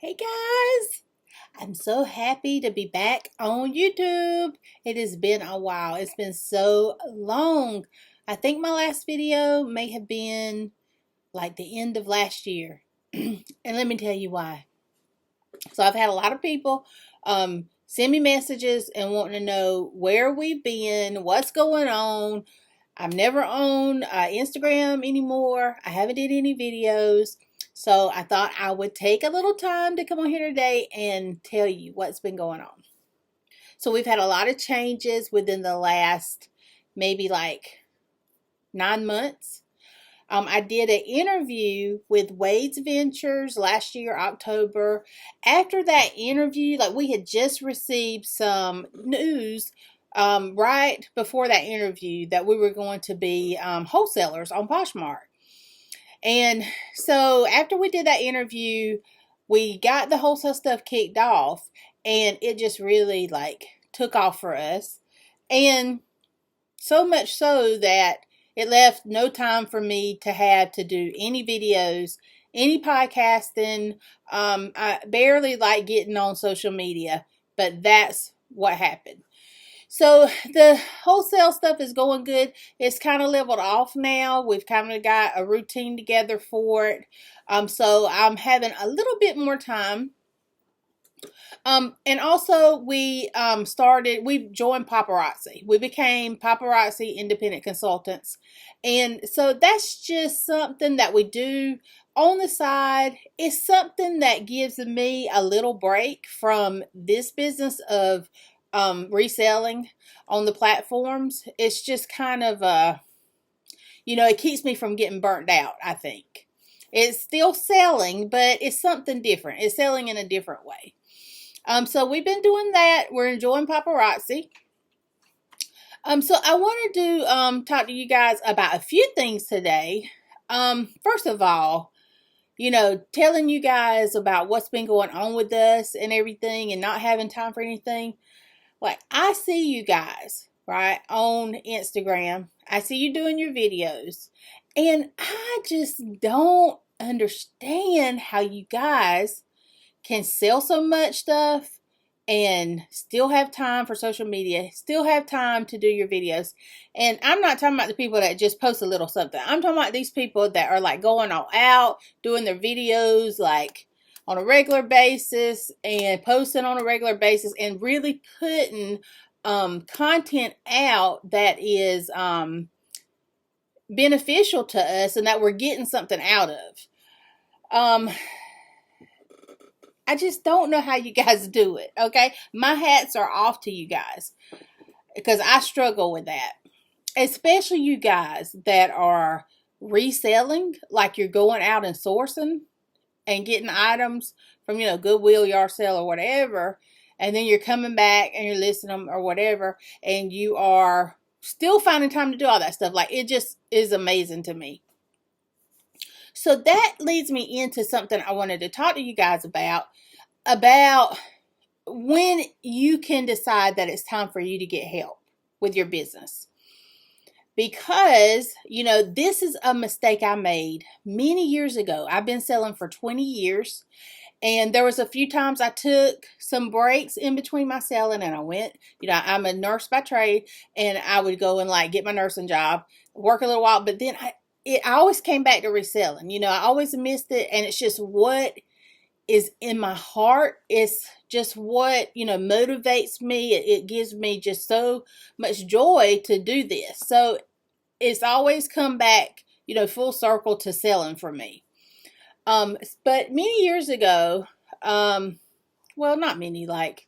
Hey guys, I'm so happy to be back on YouTube. It has been a while. It's been so long. I think my last video may have been like the end of last year. And let me tell you why. So I've had a lot of people send me messages and wanting to know where we've been, what's going on. I'm never on Instagram anymore. I haven't did any videos. So I thought I would take a little time to come on here today and tell you what's been going on. So we've had a lot of changes within the last maybe like 9 months. I did an interview with Wade's Ventures last year, October. After that interview, like we had just received some news right before that interview that we were going to be wholesalers on Poshmark. And so after we did that interview, we got the wholesale stuff kicked off, and it just really like took off for us. And so much so that it left no time for me to have to do any videos, any podcasting. I barely like getting on social media, but that's what happened. So the wholesale stuff is going good. It's kind of leveled off now. We've kind of got a routine together for it. So I'm having a little bit more time. And also we joined Paparazzi. We became Paparazzi independent consultants. And so that's just something that we do on the side. It's something that gives me a little break from this business of reselling on the platforms. It's just kind of it keeps me from getting burnt out, I think. It's still selling, but it's something different. It's selling in a different way. So we've been doing that. We're enjoying Paparazzi. So I wanted to talk to you guys about a few things today. First of all, telling you guys about what's been going on with us and everything and not having time for anything. Like, I see you guys, right, on Instagram. I see you doing your videos. And I just don't understand how you guys can sell so much stuff and still have time for social media, still have time to do your videos. And I'm not talking about the people that just post a little something. I'm talking about these people that are like going all out, doing their videos like on a regular basis and posting on a regular basis and really putting content out that is beneficial to us and that we're getting something out of. I just don't know how you guys do it, okay? My hats are off to you guys because I struggle with that. Especially you guys that are reselling, like you're going out and sourcing and getting items from, Goodwill, yard sale, or whatever, and then you're coming back and you're listing them or whatever, and you are still finding time to do all that stuff. Like, it just is amazing to me. So that leads me into something I wanted to talk to you guys about when you can decide that it's time for you to get help with your business. Because, this is a mistake I made many years ago. I've been selling for 20 years. And there was a few times I took some breaks in between my selling and I went, I'm a nurse by trade, and I would go and like get my nursing job, work a little while, but then I always came back to reselling. I always missed it, and it's just what is in my heart. It's just what, motivates me. It gives me just so much joy to do this. So it's always come back, full circle to selling for me. But many years ago, well, not many, like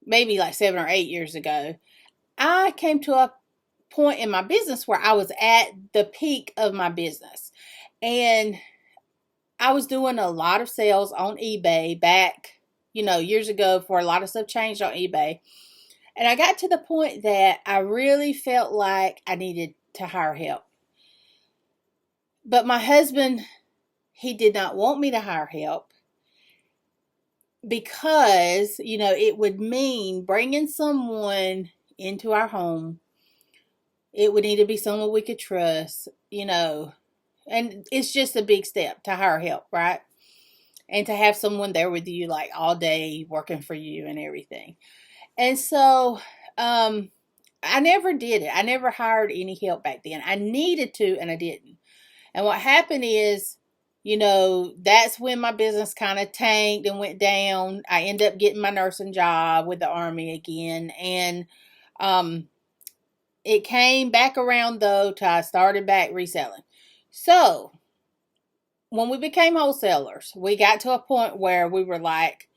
maybe like 7 or 8 years ago, I came to a point in my business where I was at the peak of my business, and I was doing a lot of sales on eBay back, years ago, before a lot of stuff changed on eBay. And I got to the point that I really felt like I needed to hire help. But my husband, he did not want me to hire help because, it would mean bringing someone into our home. It would need to be someone we could trust, and it's just a big step to hire help, right? and to have someone there with you like all day working for you and everything. And so I never did it. I never hired any help back then. I needed to, and I didn't. And what happened is, that's when my business kind of tanked and went down. I ended up getting my nursing job with the Army again. And it came back around, though, till I started back reselling. So when we became wholesalers, we got to a point where we were like,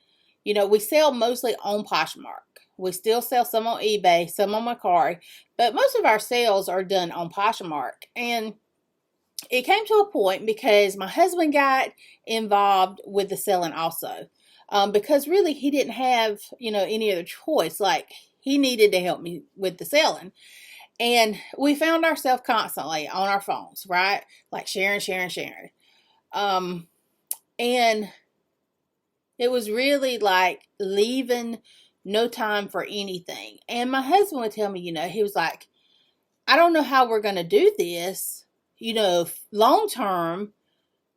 we sell mostly on Poshmark. We still sell some on eBay, some on Mercari, but most of our sales are done on Poshmark. And it came to a point because my husband got involved with the selling also, because really he didn't have, any other choice. Like, he needed to help me with the selling. And we found ourselves constantly on our phones, right? Like sharing. And it was really like leaving no time for anything. And my husband would tell me, he was like, I don't know how we're going to do this, long term,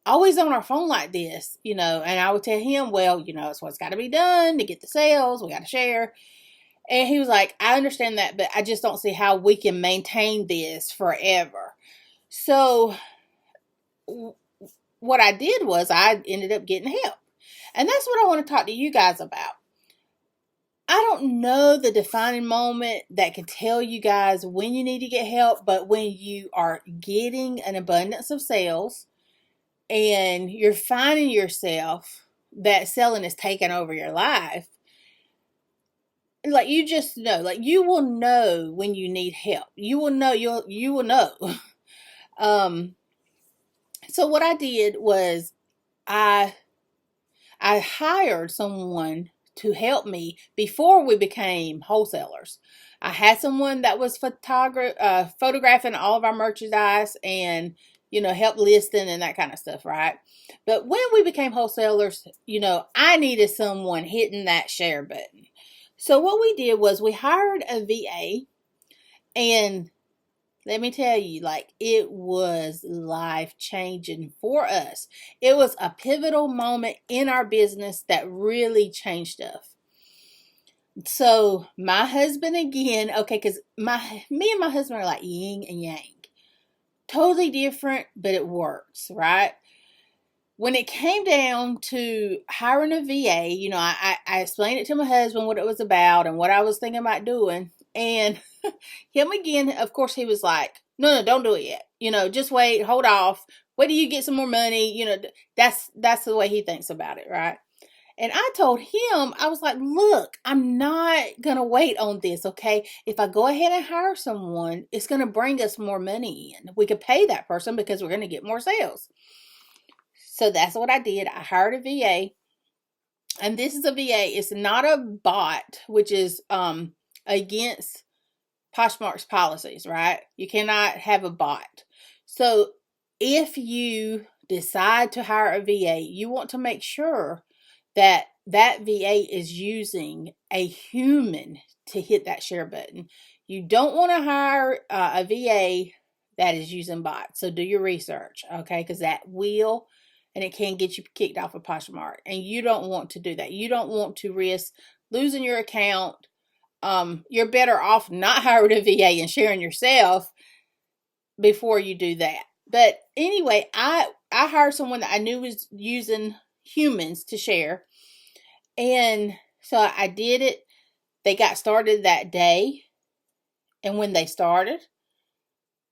always on our phone like this, and I would tell him, well, it's what's got to be done to get the sales. We got to share. And he was like, I understand that, but I just don't see how we can maintain this forever. So what I did was I ended up getting help. And that's what I want to talk to you guys about. I don't know the defining moment that can tell you guys when you need to get help, but when you are getting an abundance of sales and you're finding yourself that selling is taking over your life, like, you just know, like, you will know when you need help. You will know, you will know. So what I did was I hired someone to help me before we became wholesalers. I had someone that was photographing all of our merchandise and, help listing and that kind of stuff, right? But when we became wholesalers, I needed someone hitting that share button. So what we did was we hired a VA, and let me tell you, like, it was life-changing for us. It was a pivotal moment in our business that really changed stuff. So my husband again, okay, because me and my husband are like yin and yang. Totally different, but it works, right? When it came down to hiring a VA, I explained it to my husband what it was about and what I was thinking about doing. And him again, of course, he was like, no, don't do it yet. Just wait, hold off. Wait till you get some more money. That's the way he thinks about it, right? And I told him, I was like, look, I'm not going to wait on this, okay? If I go ahead and hire someone, it's going to bring us more money in. We could pay that person because we're going to get more sales. So that's what I did. I hired a VA. And this is a VA. It's not a bot, which is against Poshmark's policies, right? You cannot have a bot. So if you decide to hire a VA, you want to make sure that VA is using a human to hit that share button. You don't want to hire a VA that is using bots. So do your research, okay? Because that will, and it can get you kicked off of Poshmark. And you don't want to do that. You don't want to risk losing your account. You're better off not hiring a VA and sharing yourself before you do that. But anyway, I hired someone that I knew was using humans to share. And so I did it. They got started that day. And when they started,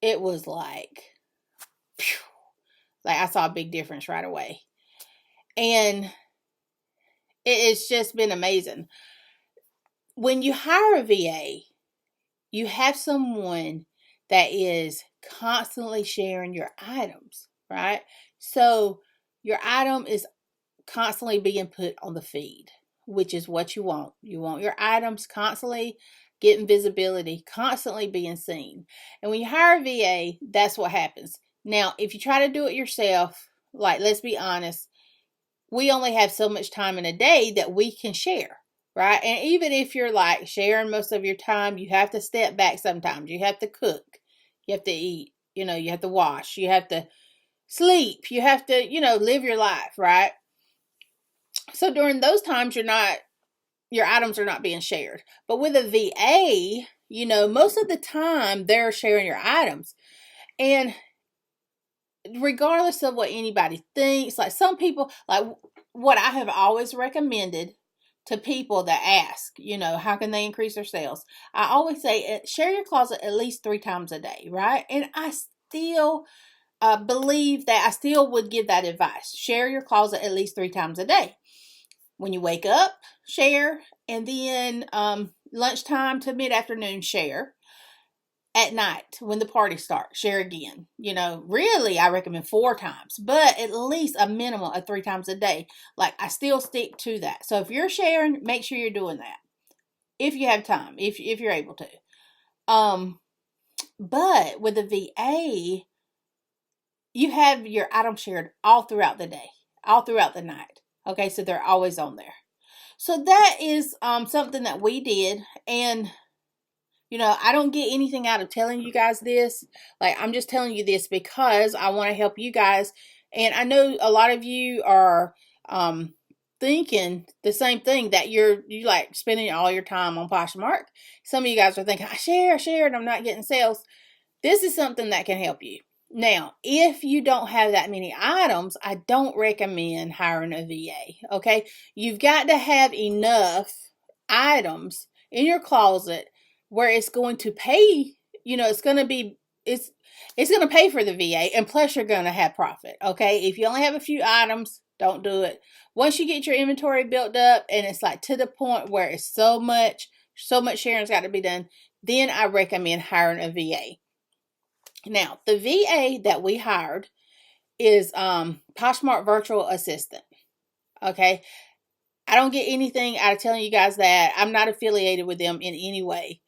it was like, phew, like I saw a big difference right away. And it's just been amazing. When you hire a VA, you have someone that is constantly sharing your items, right? So your item is constantly being put on the feed, which is what you want. You want your items constantly getting visibility, constantly being seen. And when you hire a VA, that's what happens. Now, if you try to do it yourself, like, let's be honest, we only have so much time in a day that we can share, right? And even if you're like sharing most of your time, you have to step back sometimes. You have to cook. You have to eat. You have to wash. You have to sleep. You have to, live your life, right? So during those times, your items are not being shared. But with a VA, most of the time they're sharing your items. And regardless of what anybody thinks, like some people, like what I have always recommended to people that ask, how can they increase their sales? I always say, share your closet at least 3 times a day, right? And I still believe that I still would give that advice. Share your closet at least 3 times a day. When you wake up, share, and then lunchtime to mid-afternoon, share. At night, when the party starts, share again. Really, I recommend 4 times, but at least a minimum of 3 times a day. Like, I still stick to that. So if you're sharing, make sure you're doing that. If you have time, if you're able to. But with the VA, you have your items shared all throughout the day, all throughout the night. Okay, so they're always on there. So that is something that we did, and I don't get anything out of telling you guys this. Like, I'm just telling you this because I want to help you guys. And I know a lot of you are thinking the same thing, that you like spending all your time on Poshmark. Some of you guys are thinking, I share, and I'm not getting sales. This is something that can help you. Now, if you don't have that many items, I don't recommend hiring a VA, okay? You've got to have enough items in your closet where it's going to pay, it's going to pay for the VA, and plus you're going to have profit, okay? If you only have a few items, don't do it. Once you get your inventory built up and it's like to the point where it's so much sharing's got to be done, then I recommend hiring a VA. Now, the VA that we hired is Poshmark Virtual Assistant. Okay. I don't get anything out of telling you guys that. I'm not affiliated with them in any way.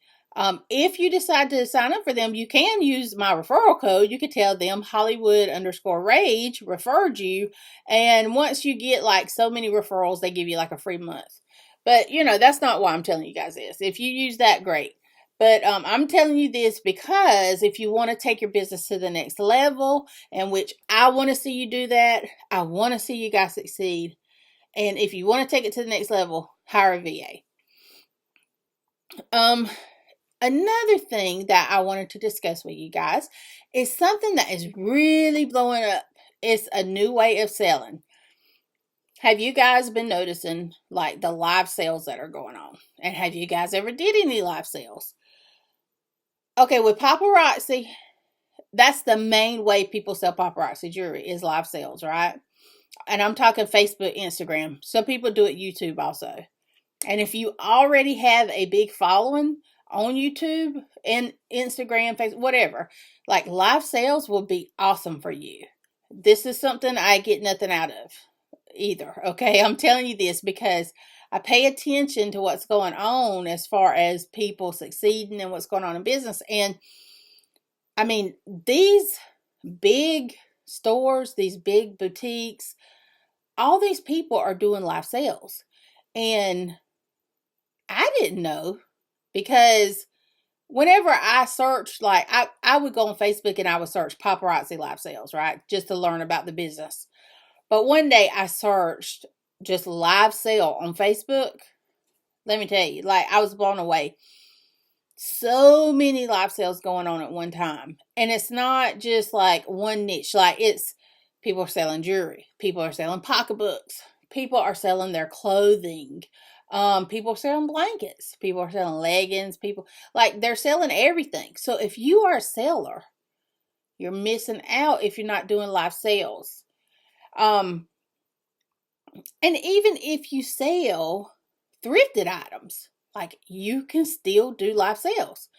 If you decide to sign up for them, you can use my referral code. You could tell them Hollywood_Rage referred you. And once you get like so many referrals, they give you like a free month. But, that's not why I'm telling you guys this. If you use that, great. But I'm telling you this because if you want to take your business to the next level, and which I want to see you do that, I want to see you guys succeed. And if you want to take it to the next level, hire a VA. Another thing that I wanted to discuss with you guys is something that is really blowing up. It's a new way of selling. Have you guys been noticing like the live sales that are going on? And have you guys ever did any live sales? Okay, with Paparazzi, that's the main way people sell paparazzi jewelry is live sales, right? And I'm talking Facebook, Instagram. Some people do it YouTube also. And if you already have a big following on YouTube and Instagram, Facebook, whatever, like live sales will be awesome for you. This is something I get nothing out of either. Okay, I'm telling you this because I pay attention to what's going on as far as people succeeding and what's going on in business. And I mean, these big stores, these big boutiques, all these people are doing live sales. And I didn't know, because whenever I searched, like I would go on Facebook and I would search paparazzi live sales, right? Just to learn about the business. But one day I searched just live sale on Facebook. Let me tell you, like I was blown away. So many live sales going on at one time. And it's not just like one niche. Like it's people are selling jewelry. People are selling pocketbooks. People are selling their clothing. People are selling blankets. People are selling leggings. People like they're selling everything. So if you are a seller, you're missing out if you're not doing live sales. And even if you sell thrifted items, like you can still do live sales.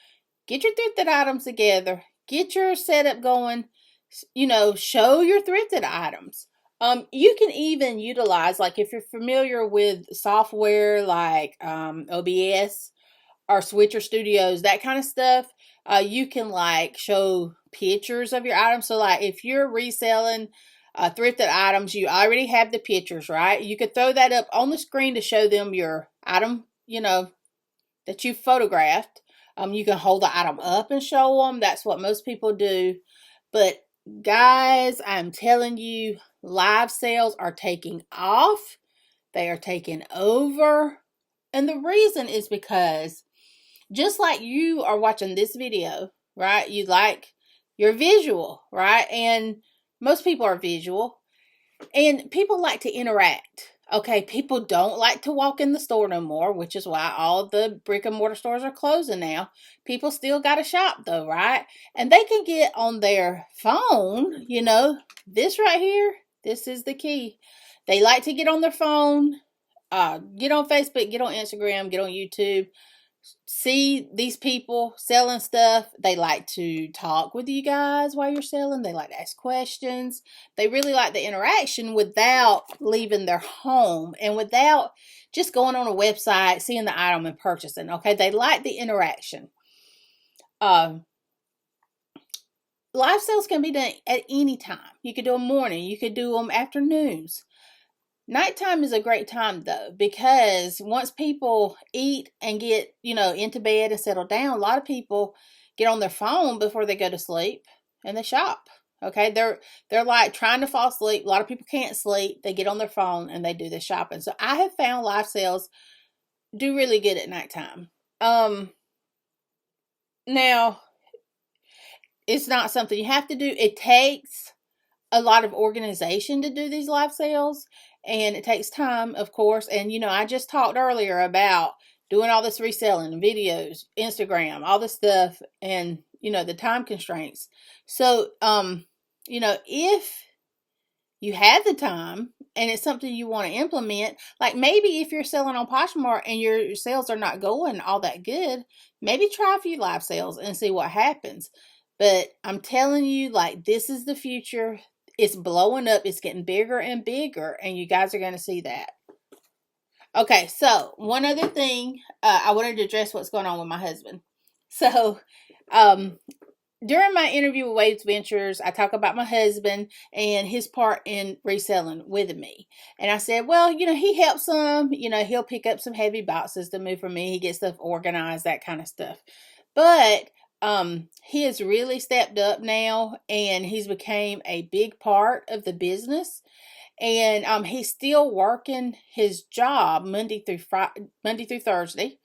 Get your thrifted items together. Get your setup going. Show your thrifted items. You can even utilize, like if you're familiar with software like OBS or Switcher Studios, that kind of stuff, you can like show pictures of your items. So like if you're reselling thrifted items, you already have the pictures, right? You could throw that up on the screen to show them your item, that you photographed. You can hold the item up and show them. That's what most people do. But guys, I'm telling you, live sales are taking off. They are taking over. And the reason is because just like you are watching this video, right? You like your visual, right? And most people are visual. And people like to interact. Okay, people don't like to walk in the store no more, which is why all the brick and mortar stores are closing now. People still got to shop though, right? And they can get on their phone, this right here, this is the key. They like to get on their phone, get on Facebook, get on Instagram, get on YouTube, see these people selling stuff. They like to talk with you guys while you're selling. They like to ask questions. They really like the interaction without leaving their home and without just going on a website, seeing the item and purchasing. Okay, they like the interaction. Live sales can be done at any time. You could do them morning, you could do them afternoons. Nighttime is a great time though, because once people eat and get, into bed and settle down, a lot of people get on their phone before they go to sleep and they shop. Okay. They're like trying to fall asleep. A lot of people can't sleep. They get on their phone and they do the shopping. So I have found live sales do really good at nighttime. Now it's not something you have to do. It takes a lot of organization to do these live sales, and it takes time, of course. And I just talked earlier about doing all this reselling, videos, Instagram, all this stuff, and the time constraints. So if you have the time and it's something you want to implement, like maybe if you're selling on Poshmark and your sales are not going all that good, maybe try a few live sales and see what happens. But I'm telling you, like, this is the future. It's blowing up. It's getting bigger and bigger, and you guys are going to see that. Okay, so one other thing, I wanted to address what's going on with my husband. So, during my interview with Waves Ventures, I talk about my husband and his part in reselling with me. And I said, well, he helps some, he'll pick up some heavy boxes to move for me. He gets stuff organized, that kind of stuff. But he has really stepped up now, and he's became a big part of the business. And he's still working his job Monday through Thursday,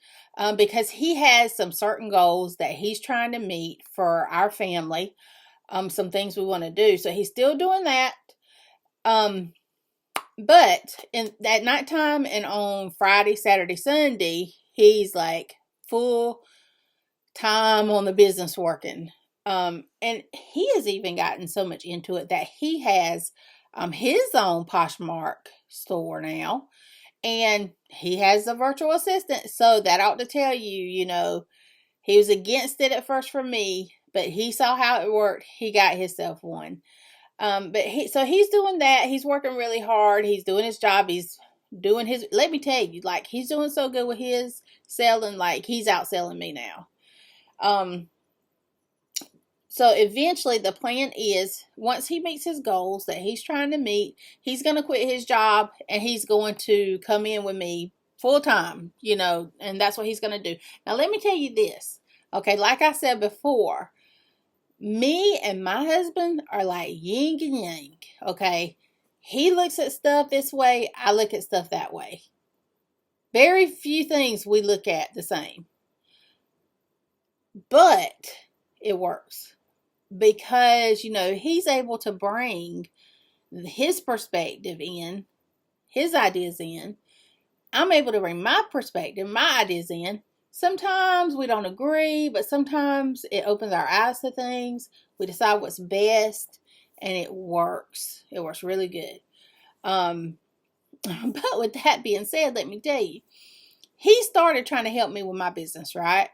because he has some certain goals that he's trying to meet for our family. Some things we want to do, so he's still doing that. But at nighttime and on Friday, Saturday, Sunday, he's like full time on the business working. And he has even gotten so much into it that he has his own Poshmark store now, and he has a virtual assistant. So that ought to tell you, he was against it at first for me, but he saw how it worked. He got himself one. But he's doing that. He's working really hard. He's doing his job. He's doing his, let me tell you, like, he's doing so good with his selling, like, he's outselling me now. So eventually the plan is, once he meets his goals that he's trying to meet, he's going to quit his job and he's going to come in with me full time, and that's what he's going to do. Now, let me tell you this. Okay. Like I said before, me and my husband are like yin and yang. Okay. He looks at stuff this way. I look at stuff that way. Very few things we look at the same. But it works because, he's able to bring his perspective in, his ideas in. I'm able to bring my perspective, my ideas in. Sometimes we don't agree, but sometimes it opens our eyes to things. We decide what's best, and it works. It works really good. But with that being said, let me tell you, he started trying to help me with my business, right?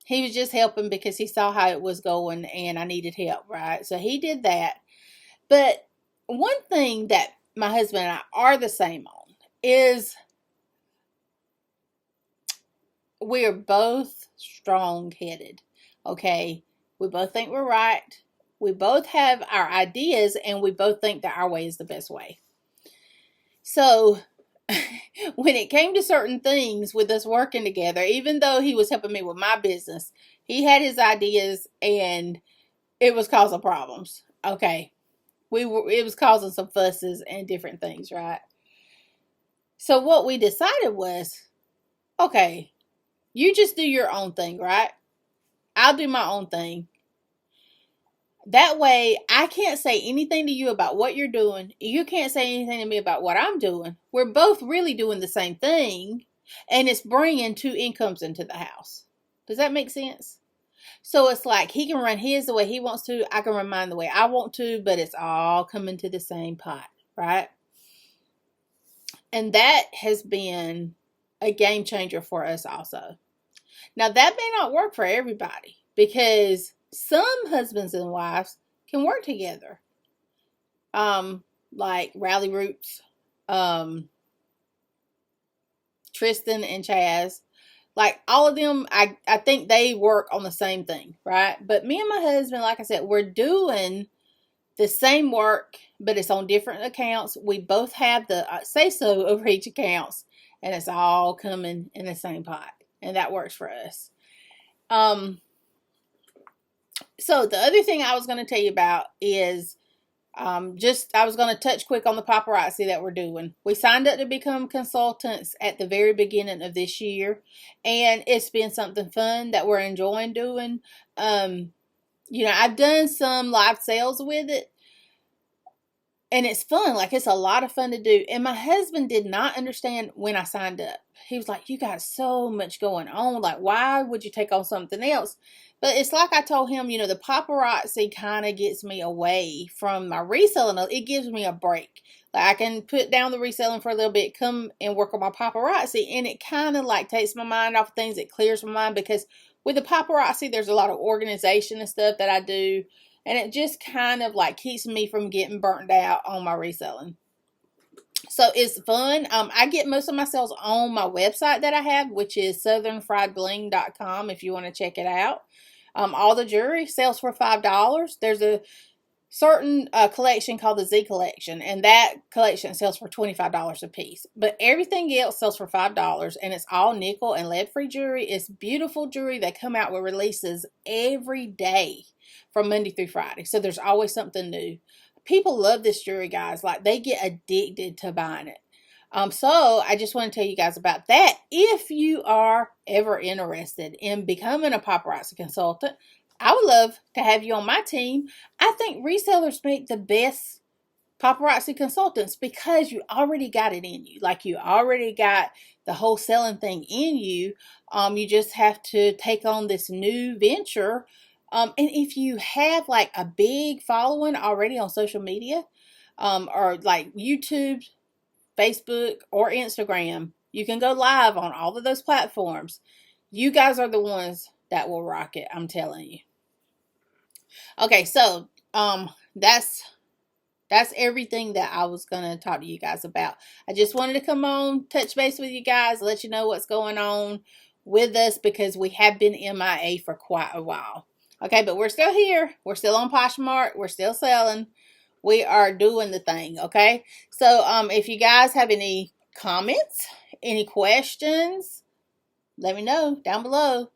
He was just helping because he saw how it was going and I needed help, right? So he did that. But one thing that my husband and I are the same on is we're both strong-headed, okay? We both think we're right. We both have our ideas, and we both think that our way is the best way. So when it came to certain things with us working together, even though he was helping me with my business, he had his ideas and it was causing problems. Okay. It was causing some fusses and different things, right? So what we decided was, okay, you just do your own thing, right? I'll do my own thing. That way, I can't say anything to you about what you're doing. You can't say anything to me about what I'm doing. We're both really doing the same thing, and it's bringing two incomes into the house. Does that make sense? So it's like he can run his the way he wants to. I can run mine the way I want to, but it's all coming to the same pot, right? And that has been a game changer for us also. Now, that may not work for everybody because some husbands and wives can work together. Like Rally Roots, Tristan and Chaz. Like all of them, I think they work on the same thing, right? But me and my husband, like I said, we're doing the same work, but it's on different accounts. We both have the say so over each accounts, and it's all coming in the same pot, and that works for us. So the other thing I was going to tell you about is I was going to touch quick on the paparazzi that we're doing. We signed up to become consultants at the very beginning of this year, and it's been something fun that we're enjoying doing. I've done some live sales with it, and it's fun. Like, it's a lot of fun to do. And my husband did not understand when I signed up. He was like, you got so much going on. Like, why would you take on something else? But it's like I told him, the paparazzi kind of gets me away from my reselling. It gives me a break. Like, I can put down the reselling for a little bit, come and work on my paparazzi. And it kind of like takes my mind off of things. It clears my mind because with the paparazzi, there's a lot of organization and stuff that I do. And it just kind of like keeps me from getting burnt out on my reselling. So it's fun. I get most of my sales on my website that I have, which is southernfriedbling.com if you want to check it out. All the jewelry sells for $5. There's a certain collection called the Z collection, and that collection sells for $25 a piece. But everything else sells for $5, and it's all nickel and lead-free jewelry. It's beautiful jewelry. They come out with releases every day from Monday through Friday, so there's always something new. People love this jewelry, guys. Like, they get addicted to buying it. So I just want to tell you guys about that. If you are ever interested in becoming a paparazzi consultant, I would love to have you on my team. I think resellers make the best paparazzi consultants because you already got it in you. Like, you already got the whole selling thing in you. You just have to take on this new venture. And if you have like a big following already on social media, or like YouTube, Facebook, or Instagram, you can go live on all of those platforms. You guys are the ones that will rock it, I'm telling you. Okay, so that's everything that I was going to talk to you guys about. I just wanted to come on, touch base with you guys, let you know what's going on with us because we have been MIA for quite a while. Okay, but we're still here. We're still on Poshmark. We're still selling. We are doing the thing, okay? So if you guys have any comments, any questions, let me know down below.